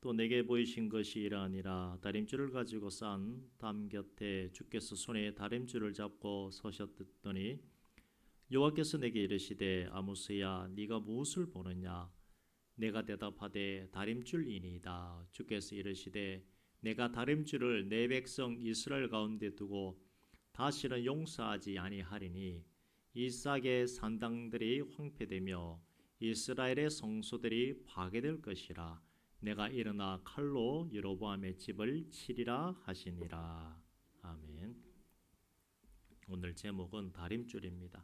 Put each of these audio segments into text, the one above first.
또 내게 보이신 것이 이러하니라. 다림줄을 가지고 싼 담 곁에 주께서 손에 다림줄을 잡고 서셨더니 여호와께서 내게 이르시되 아모스야 네가 무엇을 보느냐. 내가 대답하되 다림줄이니이다. 주께서 이르시되 내가 다림줄을 내 백성 이스라엘 가운데 두고 다시는 용서하지 아니하리니 이삭의 산당들이 황폐되며 이스라엘의 성소들이 파괴될 것이라. 내가 일어나 칼로 여로보암의 집을 치리라 하시니라. 아멘. 오늘 제목은 다림줄입니다.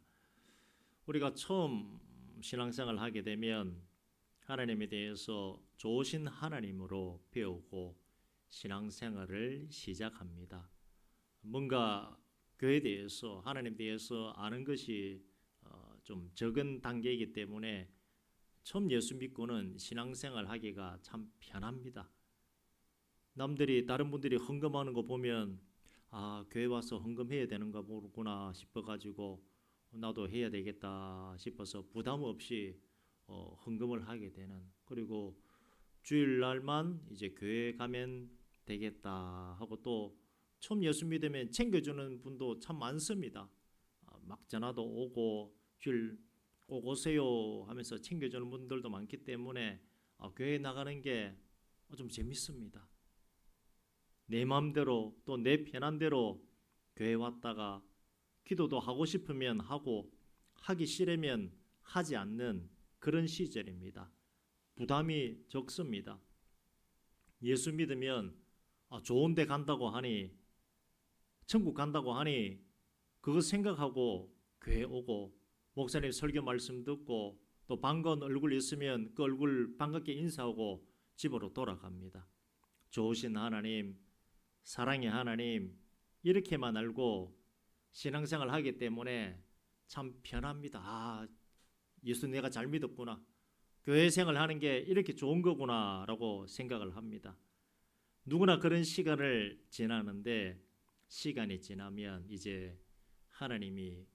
우리가 처음 신앙생활을 하게 되면 하나님에 대해서 좋으신 하나님으로 배우고 신앙생활을 시작합니다. 뭔가 교회에 대해서 하나님에 대해서 아는 것이 좀 적은 단계이기 때문에 처음 예수 믿고는 신앙생활 하기가 참 편합니다. 남들이 다른 분들이 헌금하는 거 보면 교회 와서 헌금해야 되는가 모르구나 싶어가지고 나도 해야 되겠다 싶어서 부담 없이 헌금을 하게 되는, 그리고 주일날만 이제 교회 가면 되겠다 하고 또 처음 예수 믿으면 챙겨주는 분도 참 많습니다. 막 전화도 오고 주일 꼭 오세요 하면서 챙겨주는 분들도 많기 때문에 교회 나가는 게 좀 재밌습니다. 내 마음대로 또 내 편한 대로 교회 왔다가 기도도 하고 싶으면 하고 하기 싫으면 하지 않는 그런 시절입니다. 부담이 적습니다. 예수 믿으면 좋은 데 간다고 하니, 천국 간다고 하니 그거 생각하고 교회 오고 목사님 설교 말씀 듣고 또 반가운 얼굴 있으면 그 얼굴 반갑게 인사하고 집으로 돌아갑니다. 좋으신 하나님, 사랑의 하나님 이렇게만 알고 신앙생활 하기 때문에 참 편합니다. 예수 내가 잘 믿었구나, 교회 생활하는 게 이렇게 좋은 거구나 라고 생각을 합니다. 누구나 그런 시간을 지나는데 시간이 지나면 이제 하나님이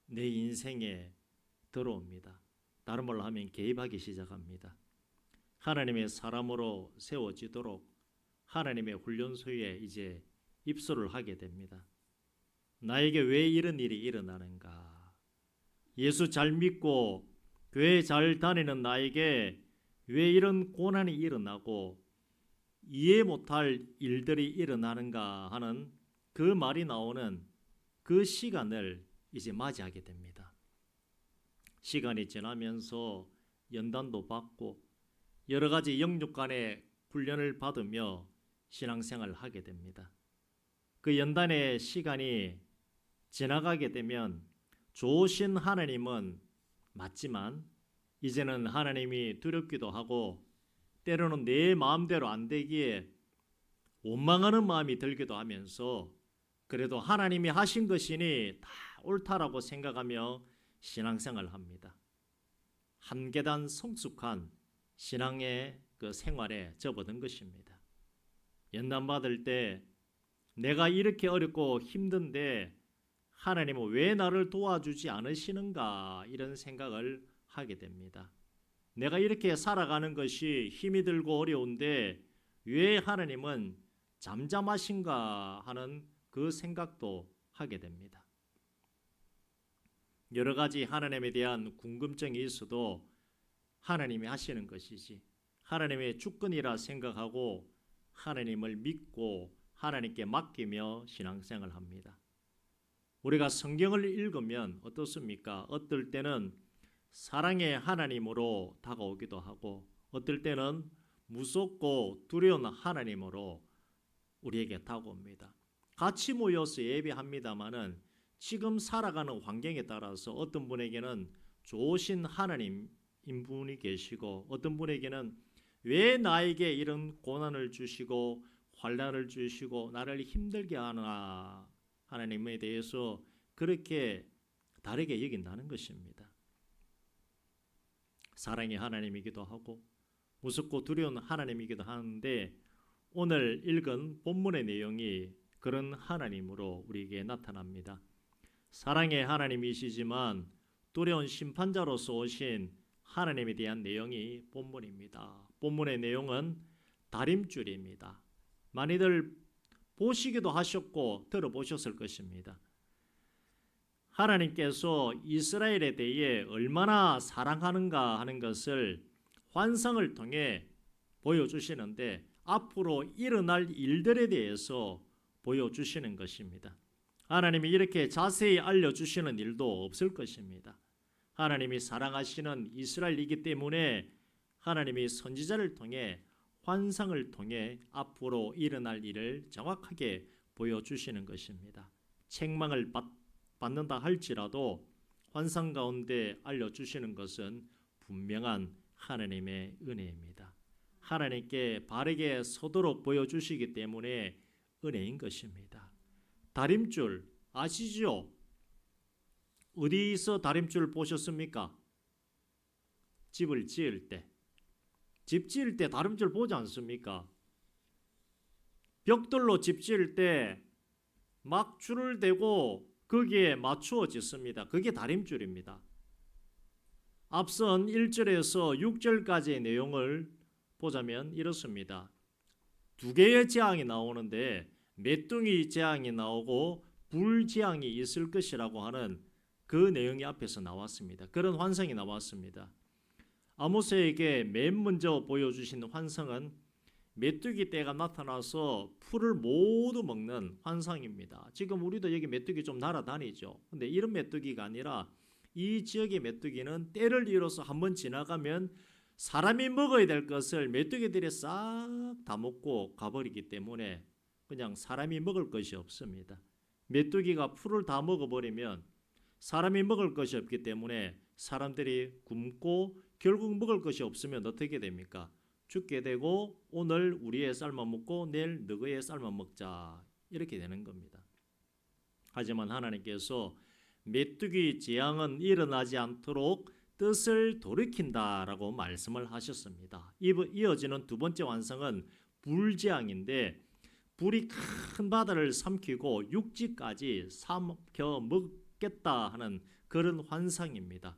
내 인생에 들어옵니다. 다른 말로 하면 개입하기 시작합니다. 하나님의 사람으로 세워지도록 하나님의 훈련소에 이제 입소를 하게 됩니다. 나에게 왜 이런 일이 일어나는가? 예수 잘 믿고 교회 잘 다니는 나에게 왜 이런 고난이 일어나고 이해 못할 일들이 일어나는가 하는 그 말이 나오는 그 시간을 이제 맞이하게 됩니다. 시간이 지나면서 연단도 받고 여러 가지 영육 간의 훈련을 받으며 신앙생활을 하게 됩니다. 그 연단의 시간이 지나가게 되면 좋으신 하나님은 맞지만 이제는 하나님이 두렵기도 하고 때로는 내 마음대로 안 되기에 원망하는 마음이 들기도 하면서 그래도 하나님이 하신 것이니 다 옳다라고 생각하며 신앙생활을 합니다. 한 계단 성숙한 신앙의 그 생활에 접어든 것입니다. 연단 받을 때 내가 이렇게 어렵고 힘든데 하나님은 왜 나를 도와주지 않으시는가 이런 생각을 하게 됩니다. 내가 이렇게 살아가는 것이 힘이 들고 어려운데 왜 하나님은 잠잠하신가 하는 그 생각도 하게 됩니다. 여러 가지 하나님에 대한 궁금증이 있어도 하나님이 하시는 것이지 하나님의 주권이라 생각하고 하나님을 믿고 하나님께 맡기며 신앙생활을 합니다. 우리가 성경을 읽으면 어떻습니까? 어떨 때는 사랑의 하나님으로 다가오기도 하고 어떨 때는 무섭고 두려운 하나님으로 우리에게 다가옵니다. 같이 모여서 예배합니다마는 지금 살아가는 환경에 따라서 어떤 분에게는 좋으신 하나님인 분이 계시고 어떤 분에게는 왜 나에게 이런 고난을 주시고 환난을 주시고 나를 힘들게 하나 하나님에 대해서 그렇게 다르게 여긴다는 것입니다. 사랑의 하나님이기도 하고 무섭고 두려운 하나님이기도 하는데 오늘 읽은 본문의 내용이 그런 하나님으로 우리에게 나타납니다. 사랑의 하나님이시지만 두려운 심판자로서 오신 하나님에 대한 내용이 본문입니다. 본문의 내용은 다림줄입니다. 많이들 보시기도 하셨고 들어보셨을 것입니다. 하나님께서 이스라엘에 대해 얼마나 사랑하는가 하는 것을 환상을 통해 보여주시는데 앞으로 일어날 일들에 대해서 보여주시는 것입니다. 하나님이 이렇게 자세히 알려주시는 일도 없을 것입니다. 하나님이 사랑하시는 이스라엘이기 때문에 하나님이 선지자를 통해 환상을 통해 앞으로 일어날 일을 정확하게 보여주시는 것입니다. 책망을 받는다 할지라도 환상 가운데 알려주시는 것은 분명한 하나님의 은혜입니다. 하나님께 바르게 서도록 보여주시기 때문에 은혜인 것입니다. 다림줄 아시죠? 어디서 다림줄 보셨습니까? 집을 지을 때, 집 지을 때 다림줄 보지 않습니까? 벽돌로 집 지을 때 막 줄을 대고 거기에 맞추어 짓습니다. 그게 다림줄입니다. 앞선 1절에서 6절까지의 내용을 보자면 이렇습니다. 두 개의 재앙이 나오는데 메뚜기 재앙이 나오고 불 재앙이 있을 것이라고 하는 그 내용이 앞에서 나왔습니다. 그런 환상이 나왔습니다. 아모스에게 맨 먼저 보여주신 환상은 메뚜기 떼가 나타나서 풀을 모두 먹는 환상입니다. 지금 우리도 여기 메뚜기 좀 날아다니죠. 근데 이런 메뚜기가 아니라 이 지역의 메뚜기는 때를 이뤄서 한번 지나가면 사람이 먹어야 될 것을 메뚜기들이 싹 다 먹고 가버리기 때문에 그냥 사람이 먹을 것이 없습니다. 메뚜기가 풀을 다 먹어버리면 사람이 먹을 것이 없기 때문에 사람들이 굶고 결국 먹을 것이 없으면 어떻게 됩니까? 죽게 되고 오늘 우리의 쌀만 먹고 내일 너희의 쌀만 먹자 이렇게 되는 겁니다. 하지만 하나님께서 메뚜기 재앙은 일어나지 않도록 뜻을 돌이킨다라고 말씀을 하셨습니다. 이어지는 두 번째 환상은 불재앙인데 불이 큰 바다를 삼키고 육지까지 삼켜 먹겠다 하는 그런 환상입니다.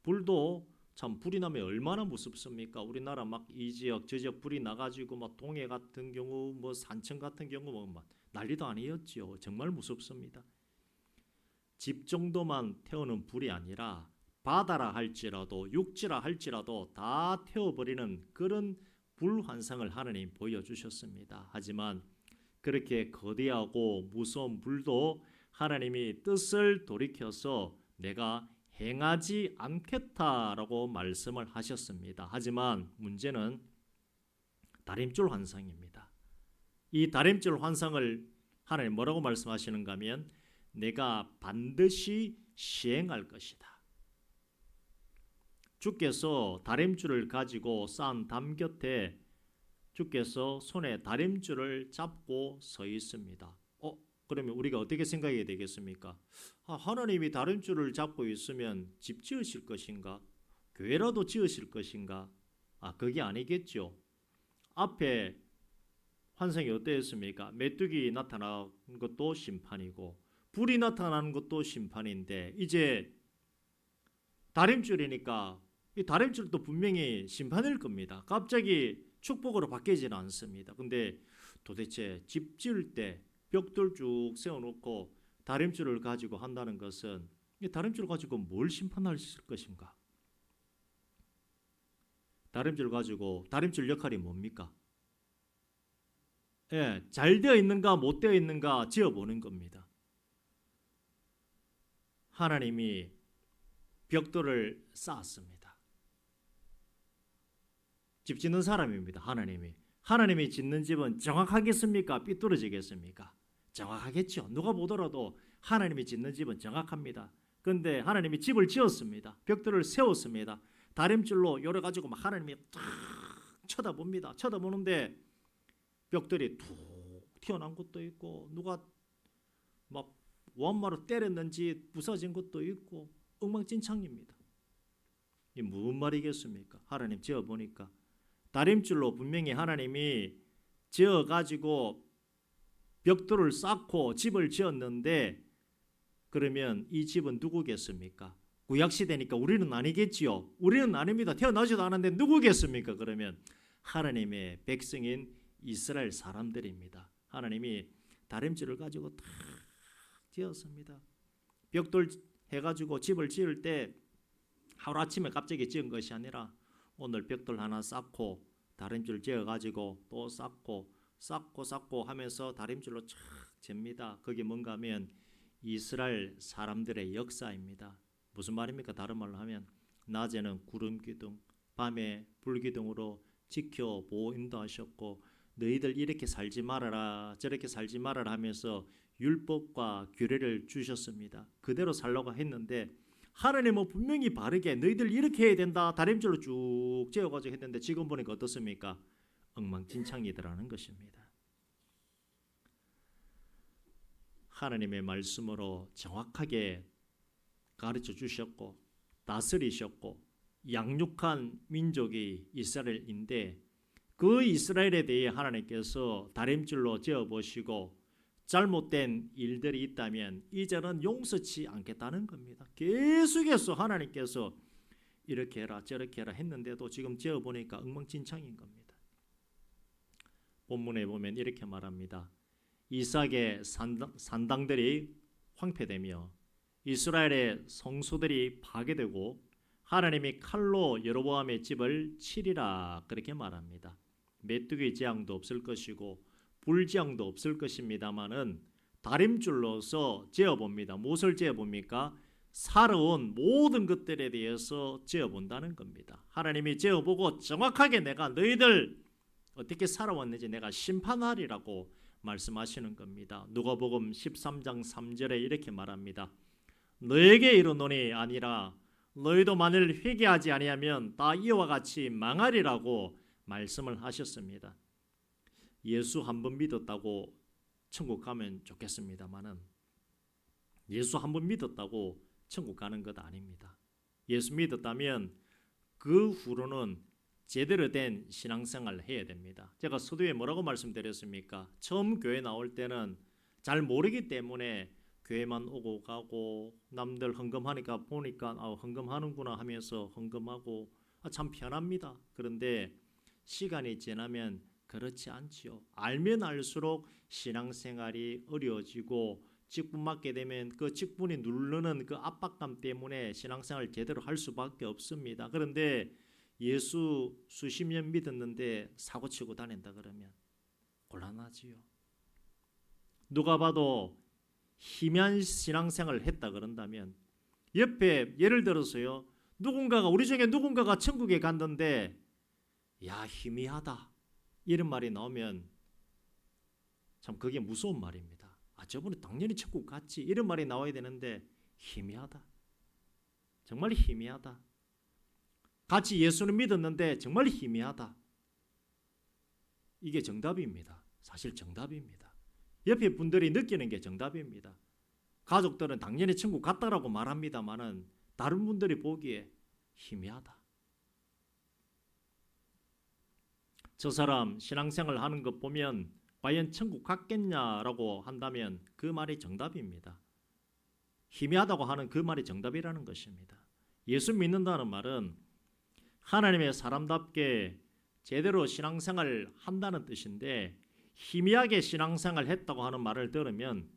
불도 참 불이 나면 얼마나 무섭습니까? 우리나라 막 이 지역 저 지역 불이 나가지고 막 동해 같은 경우 뭐 산천 같은 경우 뭐 난리도 아니었지요. 정말 무섭습니다. 집 정도만 태우는 불이 아니라 바다라 할지라도 육지라 할지라도 다 태워버리는 그런 불 환상을 하나님 보여주셨습니다. 하지만 그렇게 거대하고 무서운 불도 하나님이 뜻을 돌이켜서 내가 행하지 않겠다라고 말씀을 하셨습니다. 하지만 문제는 다림줄 환상입니다. 이 다림줄 환상을 하나님 뭐라고 말씀하시는가 하면 내가 반드시 시행할 것이다. 주께서 다림줄을 가지고 쌓은 담 곁에 주께서 손에 다림줄을 잡고 서 있습니다. 그러면 우리가 어떻게 생각해야 되겠습니까? 하나님이 다림줄을 잡고 있으면 집 지으실 것인가? 교회라도 지으실 것인가? 그게 아니겠죠. 앞에 환상이 어땠습니까? 메뚜기 나타난 것도 심판이고 불이 나타나는 것도 심판인데 이제 다림줄이니까 이 다림줄도 분명히 심판일 겁니다. 갑자기 축복으로 바뀌지는 않습니다. 근데 도대체 집 지을 때 벽돌 쭉 세워놓고 다림줄을 가지고 한다는 것은 이 다림줄을 가지고 뭘 심판할 수 있을 것인가? 다림줄 가지고 다림줄 역할이 뭡니까? 잘 되어 있는가 못 되어 있는가 지어보는 겁니다. 하나님이 벽돌을 쌓았습니다. 집 짓는 사람입니다. 하나님이 짓는 집은 정확하겠습니까? 삐뚤어지겠습니까? 정확하겠죠. 누가 보더라도 하나님이 짓는 집은 정확합니다. 그런데 하나님이 집을 지었습니다. 벽돌을 세웠습니다. 다림줄로 요래 가지고 막 하나님이 탁 쳐다봅니다. 쳐다보는데 벽돌이 툭 튀어나온 것도 있고 누가 막 원마로 때렸는지 부서진 것도 있고 엉망진창입니다. 이게 무슨 말이겠습니까? 하나님 지어보니까 다림줄로 분명히 하나님이 지어가지고 벽돌을 쌓고 집을 지었는데 그러면 이 집은 누구겠습니까? 구약시대니까 우리는 아니겠지요. 우리는 아닙니다. 태어나지도 않았는데 누구겠습니까? 그러면 하나님의 백성인 이스라엘 사람들입니다. 하나님이 다림줄을 가지고 탁 지었습니다. 벽돌 해가지고 집을 지을 때 하루아침에 갑자기 지은 것이 아니라 오늘 벽돌 하나 쌓고 다림줄 지어가지고 또 쌓고 하면서 다림줄로 쫙 잽니다. 그게 뭔가 하면 이스라엘 사람들의 역사입니다. 무슨 말입니까? 다른 말로 하면 낮에는 구름 기둥, 밤에 불 기둥으로 지켜 보호 인도하셨고 너희들 이렇게 살지 말아라 저렇게 살지 말아라 하면서 율법과 규례를 주셨습니다. 그대로 살려고 했는데 하나님은 분명히 바르게 너희들 이렇게 해야 된다 다림줄로 쭉 지어가지고 했는데 지금 보니까 어떻습니까? 엉망진창이더라는 것입니다. 하나님의 말씀으로 정확하게 가르쳐 주셨고 다스리셨고 양육한 민족이 이스라엘인데 그 이스라엘에 대해 하나님께서 다림줄로 지어보시고 잘못된 일들이 있다면 이제는 용서치 않겠다는 겁니다. 계속해서 하나님께서 이렇게 해라 저렇게 해라 했는데도 지금 지어보니까 엉망진창인 겁니다. 본문에 보면 이렇게 말합니다. 이삭의 산당들이 황폐되며 이스라엘의 성소들이 파괴되고 하나님이 칼로 여로보암의 집을 치리라 그렇게 말합니다. 메뚜기 재앙도 없을 것이고 불재앙도 없을 것입니다마는 다림줄로서 지어봅니다. 무엇을 지어봅니까? 살아온 모든 것들에 대해서 지어본다는 겁니다. 하나님이 지어보고 정확하게 내가 너희들 어떻게 살아왔는지 내가 심판하리라고 말씀하시는 겁니다. 누가복음 13장 3절에 이렇게 말합니다. 너에게 이르노니 아니라 너희도 만일 회개하지 아니하면 다 이와 같이 망하리라고 말씀을 하셨습니다. 예수 한 번 믿었다고 천국 가면 좋겠습니다만은 예수 한 번 믿었다고 천국 가는 것 아닙니다. 예수 믿었다면 그 후로는 제대로 된 신앙생활을 해야 됩니다. 제가 서두에 뭐라고 말씀드렸습니까? 처음 교회 나올 때는 잘 모르기 때문에 교회만 오고 가고 남들 헌금하니까 보니까 헌금하는구나 하면서 헌금하고 참 편합니다. 그런데 시간이 지나면 그렇지 않지요. 알면 알수록 신앙생활이 어려워지고 직분 맡게 되면 그 직분이 누르는 그 압박감 때문에 신앙생활을 제대로 할 수밖에 없습니다. 그런데 예수 수십 년 믿었는데 사고치고 다닌다 그러면 곤란하지요. 누가 봐도 희미한 신앙생활을 했다 그런다면 옆에 예를 들어서요. 우리 중에 누군가가 천국에 갔는데 야 희미하다 이런 말이 나오면 참 그게 무서운 말입니다. 저분은 당연히 천국 갔지 이런 말이 나와야 되는데 희미하다. 정말 희미하다. 같이 예수를 믿었는데 정말 희미하다. 이게 정답입니다. 사실 정답입니다. 옆에 분들이 느끼는 게 정답입니다. 가족들은 당연히 천국 갔다라고 말합니다만은 다른 분들이 보기에 희미하다. 저 사람 신앙생활 하는 것 보면 과연 천국 갔겠냐라고 한다면 그 말이 정답입니다. 희미하다고 하는 그 말이 정답이라는 것입니다. 예수 믿는다는 말은 하나님의 사람답게 제대로 신앙생활을 한다는 뜻인데 희미하게 신앙생활을 했다고 하는 말을 들으면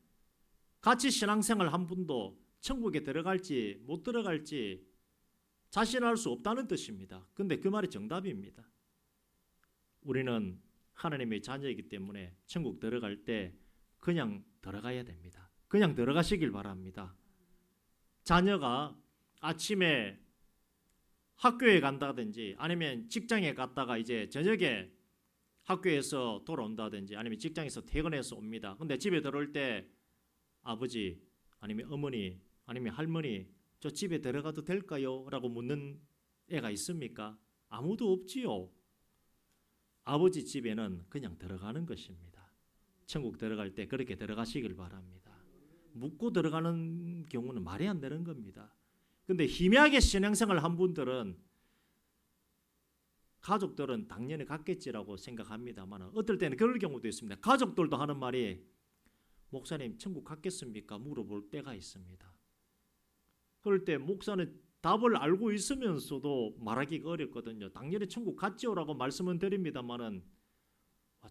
같이 신앙생활 한 분도 천국에 들어갈지 못 들어갈지 자신할 수 없다는 뜻입니다. 근데 그 말이 정답입니다. 우리는 하나님의 자녀이기 때문에 천국 들어갈 때 그냥 들어가야 됩니다. 그냥 들어가시길 바랍니다. 자녀가 아침에 학교에 간다든지 아니면 직장에 갔다가 이제 저녁에 학교에서 돌아온다든지 아니면 직장에서 퇴근해서 옵니다. 근데 집에 들어올 때 아버지 아니면 어머니 아니면 할머니 저 집에 들어가도 될까요? 라고 묻는 애가 있습니까? 아무도 없지요. 아버지 집에는 그냥 들어가는 것입니다. 천국 들어갈 때 그렇게 들어가시길 바랍니다. 묻고 들어가는 경우는 말이 안 되는 겁니다. 근데 희미하게 신앙생활 한 분들은 가족들은 당연히 갔겠지라고 생각합니다만 어떨 때는 그럴 경우도 있습니다. 가족들도 하는 말이 목사님 천국 갔겠습니까? 물어볼 때가 있습니다. 그럴 때 목사는 답을 알고 있으면서도 말하기가 어렵거든요. 당연히 천국 갔지요라고 말씀은 드립니다만은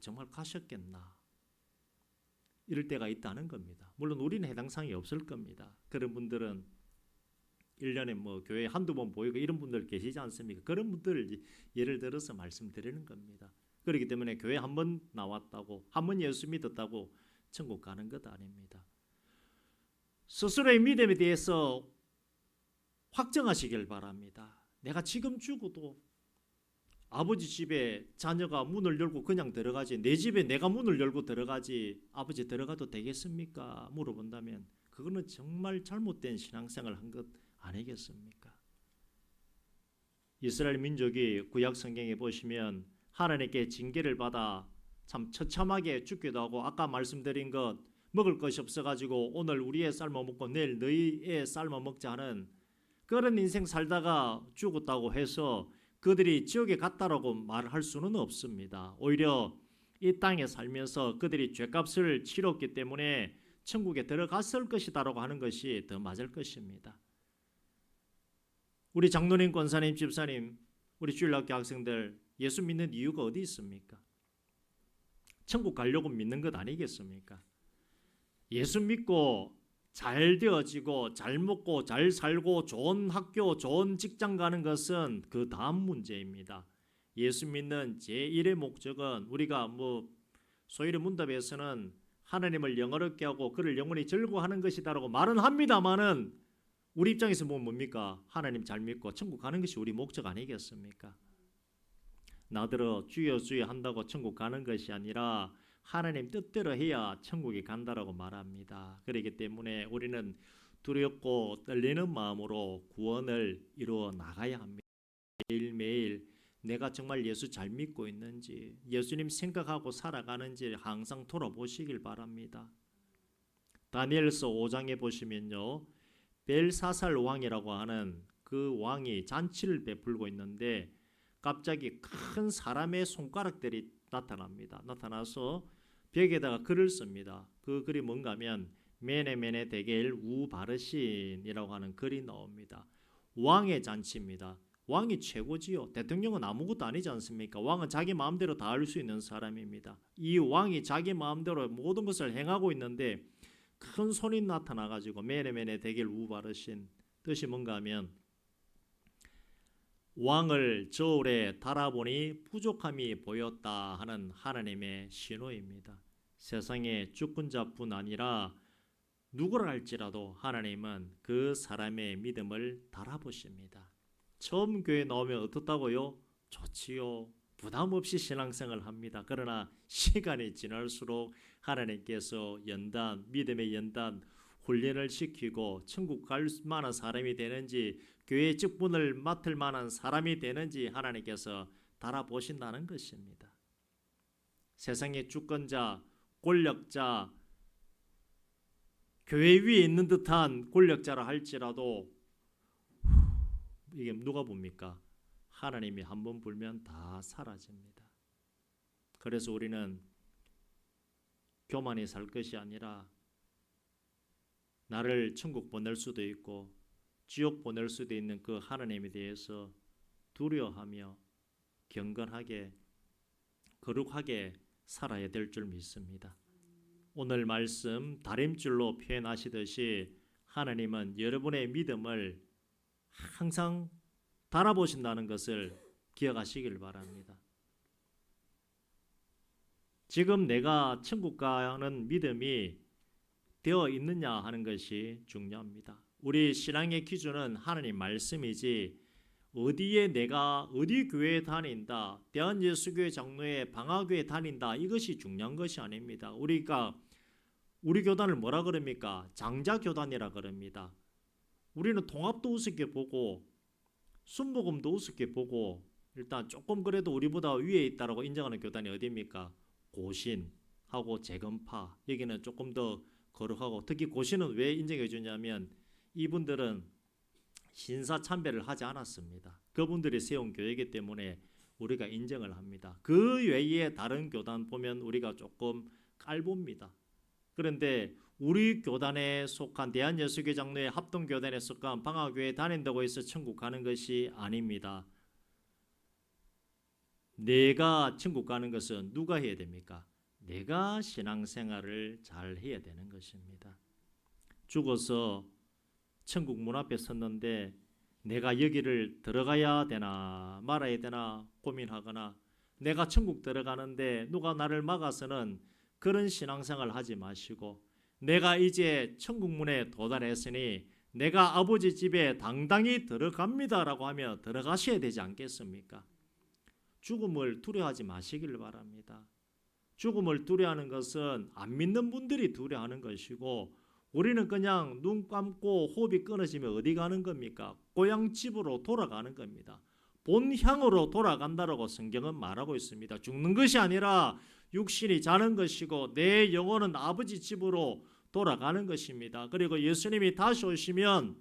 정말 가셨겠나 이럴 때가 있다는 겁니다. 물론 우리는 해당 사항이 없을 겁니다. 그런 분들은 1년에 뭐 교회 한두 번 보이고 이런 분들 계시지 않습니까? 그런 분들을 예를 들어서 말씀드리는 겁니다. 그렇기 때문에 교회 한 번 나왔다고, 한 번 예수 믿었다고 천국 가는 것 아닙니다. 스스로의 믿음에 대해서 확정하시길 바랍니다. 내가 지금 죽어도 아버지 집에 자녀가 문을 열고 그냥 들어가지, 내 집에 내가 문을 열고 들어가지 아버지 들어가도 되겠습니까? 물어본다면 그거는 정말 잘못된 신앙생활 한 것 아니겠습니까? 이스라엘 민족이 구약 성경에 보시면 하나님께 징계를 받아 참 처참하게 죽기도 하고, 아까 말씀드린 것 먹을 것이 없어가지고 오늘 우리의 삶아 먹고 내일 너희의 삶아 먹자 하는 그런 인생 살다가 죽었다고 해서 그들이 지옥에 갔다라고 말할 수는 없습니다. 오히려 이 땅에 살면서 그들이 죄값을 치렀기 때문에 천국에 들어갔을 것이다라고 하는 것이 더 맞을 것입니다. 우리 장로님, 권사님, 집사님, 우리 주일학교 학생들 예수 믿는 이유가 어디 있습니까? 천국 가려고 믿는 것 아니겠습니까? 예수 믿고 잘 되어지고 잘 먹고 잘 살고 좋은 학교 좋은 직장 가는 것은 그 다음 문제입니다. 예수 믿는 제1의 목적은 우리가 소위의 문답에서는 하나님을 영어롭게 하고 그를 영원히 즐거워하는 것이다라고 말은 합니다만은 우리 입장에서 보면 뭡니까? 하나님 잘 믿고 천국 가는 것이 우리 목적 아니겠습니까? 나더러 주여 주여 한다고 천국 가는 것이 아니라 하나님 뜻대로 해야 천국에 간다라고 말합니다. 그렇기 때문에 우리는 두렵고 떨리는 마음으로 구원을 이루어 나가야 합니다. 매일매일 내가 정말 예수 잘 믿고 있는지, 예수님 생각하고 살아가는지 항상 돌아보시길 바랍니다. 다니엘서 5장에 보시면요, 벨사살 왕이라고 하는 그 왕이 잔치를 베풀고 있는데 갑자기 큰 사람의 손가락들이 나타납니다. 나타나서 벽에다가 글을 씁니다. 그 글이 뭔가 하면 메네메네 데겔 우바르신이라고 하는 글이 나옵니다. 왕의 잔치입니다. 왕이 최고지요. 대통령은 아무것도 아니지 않습니까? 왕은 자기 마음대로 다 할 수 있는 사람입니다. 이 왕이 자기 마음대로 모든 것을 행하고 있는데 큰 손이 나타나가지고 메네메네 데겔 우바르신, 뜻이 뭔가 하면 왕을 저울에 달아보니 부족함이 보였다 하는 하나님의 신호입니다. 세상에 주권자뿐 아니라 누구를 할지라도 하나님은 그 사람의 믿음을 달아보십니다. 처음 교회 나오면 어떻다고요? 좋지요. 부담 없이 신앙생활을 합니다. 그러나 시간이 지날수록 하나님께서 믿음의 연단 훈련을 시키고 천국 갈 만한 사람이 되는지, 교회 직분을 맡을 만한 사람이 되는지 하나님께서 달아보신다는 것입니다. 세상의 주권자, 권력자, 교회 위에 있는 듯한 권력자라 할지라도 이게 누가 봅니까? 하나님이 한번 불면 다 사라집니다. 그래서 우리는 교만히 살 것이 아니라 나를 천국 보낼 수도 있고 지옥 보낼 수도 있는 그 하나님에 대해서 두려워하며 경건하게 거룩하게 살아야 될 줄 믿습니다. 오늘 말씀 다림줄로 표현하시듯이 하나님은 여러분의 믿음을 항상 달아보신다는 것을 기억하시길 바랍니다. 지금 내가 천국 가는 믿음이 되어 있느냐 하는 것이 중요합니다. 우리 신앙의 기준은 하나님 말씀이지 어디에 내가 어디 교회에 다닌다, 대한예수교회 장로회 방화교회 다닌다, 이것이 중요한 것이 아닙니다. 우리 교단을 뭐라 그럽니까? 장자교단이라 그럽니다. 우리는 통합도 우습게 보고 순복음도 우습게 보고 일단 조금 그래도 우리보다 위에 있다라고 인정하는 교단이 어디입니까? 고신하고 재건파, 여기는 조금 더 거룩하고, 특히 고신은 왜 인정해 주냐면 이분들은 신사참배를 하지 않았습니다. 그분들이 세운 교회이기 때문에 우리가 인정을 합니다. 그 외에 다른 교단 보면 우리가 조금 깔봅니다. 그런데 우리 교단에 속한 대한예수교 장로회 합동교단에 속한 방화교회에 다닌다고 해서 천국 가는 것이 아닙니다. 내가 천국 가는 것은 누가 해야 됩니까? 내가 신앙생활을 잘 해야 되는 것입니다. 죽어서 천국 문 앞에 섰는데 내가 여기를 들어가야 되나 말아야 되나 고민하거나 내가 천국 들어가는데 누가 나를 막아서는 그런 신앙생활 하지 마시고 내가 이제 천국 문에 도달했으니 내가 아버지 집에 당당히 들어갑니다라고 하며 들어가셔야 되지 않겠습니까? 죽음을 두려워하지 마시길 바랍니다. 죽음을 두려워하는 것은 안 믿는 분들이 두려워하는 것이고 우리는 그냥 눈 감고 호흡이 끊어지면 어디 가는 겁니까? 고향집으로 돌아가는 겁니다. 본향으로 돌아간다라고 성경은 말하고 있습니다. 죽는 것이 아니라 육신이 자는 것이고 내 영혼은 아버지 집으로 돌아가는 것입니다. 그리고 예수님이 다시 오시면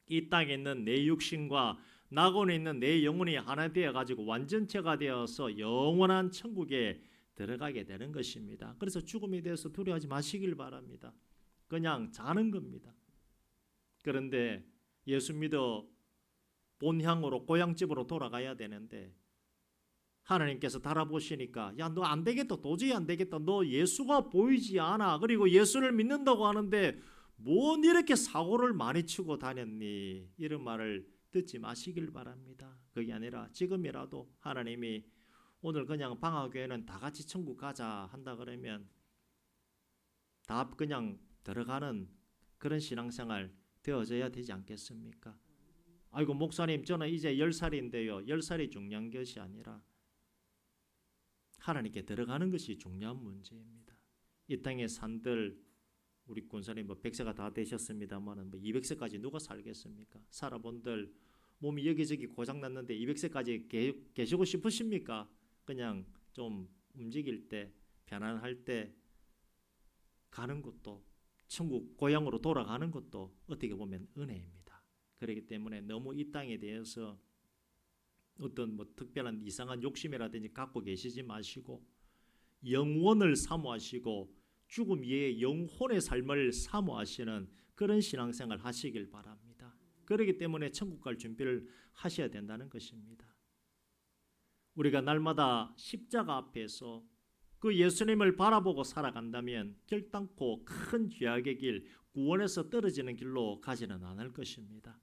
이 땅에 있는 내 육신과 낙원에 있는 내 영혼이 하나 되어 가지고 완전체가 되어서 영원한 천국에 들어가게 되는 것입니다. 그래서 죽음에 대해서 두려워하지 마시길 바랍니다. 그냥 자는 겁니다. 그런데 예수 믿어 본향으로 고향집으로 돌아가야 되는데 하나님께서 달아보시니까 야, 너 안 되겠다. 도저히 안 되겠다. 너 예수가 보이지 않아. 그리고 예수를 믿는다고 하는데 뭔 이렇게 사고를 많이 치고 다녔니? 이런 말을 듣지 마시길 바랍니다. 그게 아니라 지금이라도 하나님이 오늘 그냥 방학교회는 다 같이 천국 가자 한다 그러면 다 그냥 들어가는 그런 신앙생활 되어져야 되지 않겠습니까? 아이고 목사님 저는 이제 10살인데요. 10살이 중요한 것이 아니라 하나님께 들어가는 것이 중요한 문제입니다. 이 땅의 산들 우리 군사님 뭐 100세가 다 되셨습니다만 뭐 200세까지 누가 살겠습니까? 살아본들 몸이 여기저기 고장났는데 200세까지 계시고 싶으십니까? 그냥 좀 움직일 때 편안할 때 가는 것도 천국 고향으로 돌아가는 것도 어떻게 보면 은혜입니다. 그렇기 때문에 너무 이 땅에 대해서 어떤 뭐 특별한 이상한 욕심이라든지 갖고 계시지 마시고 영원을 사모하시고 죽음 이후에 영혼의 삶을 사모하시는 그런 신앙생활 하시길 바랍니다. 그렇기 때문에 천국 갈 준비를 하셔야 된다는 것입니다. 우리가 날마다 십자가 앞에서 그 예수님을 바라보고 살아간다면 결단코 큰 죄악의 길, 구원에서 떨어지는 길로 가지는 않을 것입니다.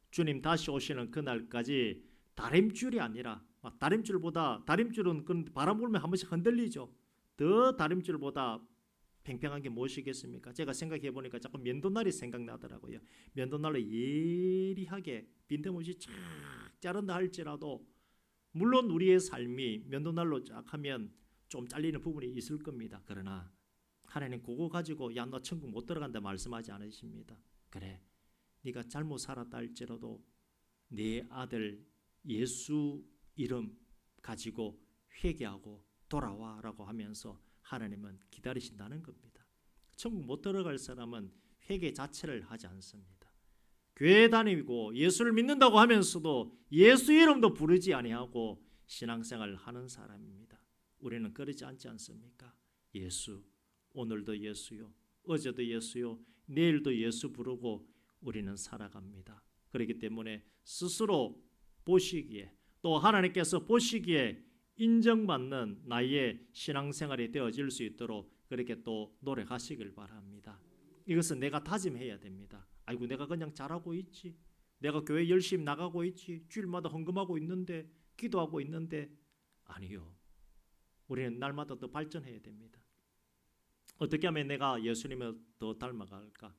주님 다시 오시는 그날까지 다림줄이 아니라 다림줄은 바람 불면 한 번씩 흔들리죠. 더 다림줄보다 팽팽한 게 무엇이겠습니까? 제가 생각해 보니까 자꾸 면도날이 생각나더라고요. 면도날로 예리하게 빈틈없이 쫙 자른다 할지라도 물론 우리의 삶이 면도날로 쫙 하면 좀 잘리는 부분이 있을 겁니다. 그러나 하나님 그거 가지고 야 너 천국 못 들어간다 말씀하지 않으십니다. 그래 네가 잘못 살았다 할지라도 네 아들 예수 이름 가지고 회개하고 돌아와라고 하면서 하나님은 기다리신다는 겁니다. 천국 못 들어갈 사람은 회개 자체를 하지 않습니다. 교회 다니고 예수를 믿는다고 하면서도 예수 이름도 부르지 아니하고 신앙생활을 하는 사람입니다. 우리는 그러지 않지 않습니까? 예수, 오늘도 예수요, 어제도 예수요, 내일도 예수 부르고 우리는 살아갑니다. 그렇기 때문에 스스로 보시기에 또 하나님께서 보시기에 인정받는 나의 신앙생활이 되어질 수 있도록 그렇게 또 노력하시길 바랍니다. 이것은 내가 다짐해야 됩니다. 아이고 내가 그냥 잘하고 있지. 내가 교회 열심히 나가고 있지. 주일마다 헌금하고 있는데 기도하고 있는데 아니요. 우리는 날마다 더 발전해야 됩니다. 어떻게 하면 내가 예수님을 더 닮아갈까?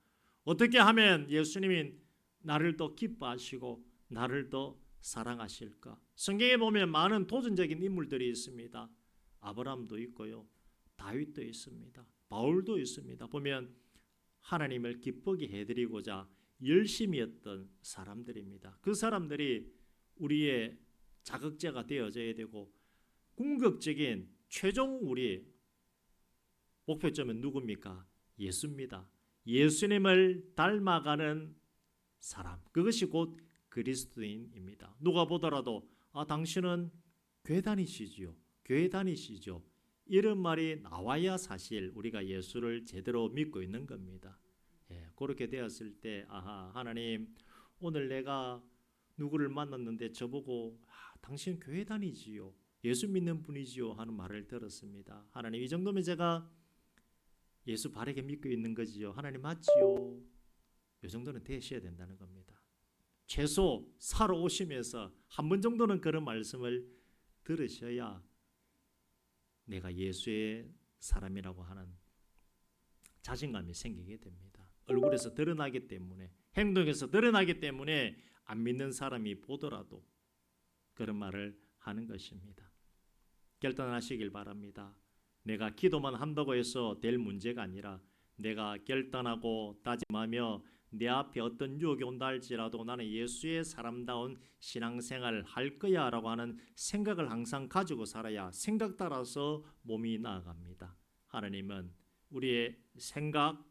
어떻게 하면 예수님이 나를 더 기뻐하시고 나를 더 사랑하실까? 성경에 보면 많은 도전적인 인물들이 있습니다. 아브라함도 있고요. 다윗도 있습니다. 바울도 있습니다. 보면 하나님을 기쁘게 해드리고자 열심히 했던 사람들입니다. 그 사람들이 우리의 자극제가 되어져야 되고 궁극적인 최종 우리 목표점은 누굽니까? 예수입니다. 예수님을 닮아가는 사람. 그것이 곧 그리스도인입니다. 누가 보더라도 당신은 교회 다니시지요. 교회 다니시죠. 이런 말이 나와야 사실 우리가 예수를 제대로 믿고 있는 겁니다. 그렇게 되었을 때 하나님 오늘 내가 누구를 만났는데 저보고 당신 교회 다니지요, 예수 믿는 분이지요 하는 말을 들었습니다. 하나님, 이 정도면 제가 예수 바르게 믿고 있는 거지요, 하나님 맞지요, 이 정도는 되셔야 된다는 겁니다. 최소 살아오시면서 한 번 정도는 그런 말씀을 들으셔야 내가 예수의 사람이라고 하는 자신감이 생기게 됩니다. 얼굴에서 드러나기 때문에, 행동에서 드러나기 때문에 안 믿는 사람이 보더라도 그런 말을 하는 것입니다. 결단하시길 바랍니다. 내가 기도만 한다고 해서 될 문제가 아니라 내가 결단하고 다짐하며 내 앞에 어떤 유혹이 온다 할지라도 나는 예수의 사람다운 신앙생활을 할 거야 라고 하는 생각을 항상 가지고 살아야 생각 따라서 몸이 나아갑니다. 하나님은 우리의 생각,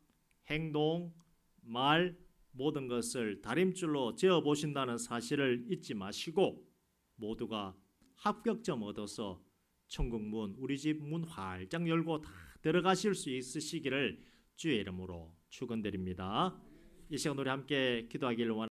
행동, 말 모든 것을 다림줄로 재어보신다는 사실을 잊지 마시고 모두가 합격점 얻어서 천국 문, 우리 집 문 활짝 열고 다 들어가실 수 있으시기를 주의 이름으로 축원드립니다. 이 시간 우리 함께 기도하기를 원합니다.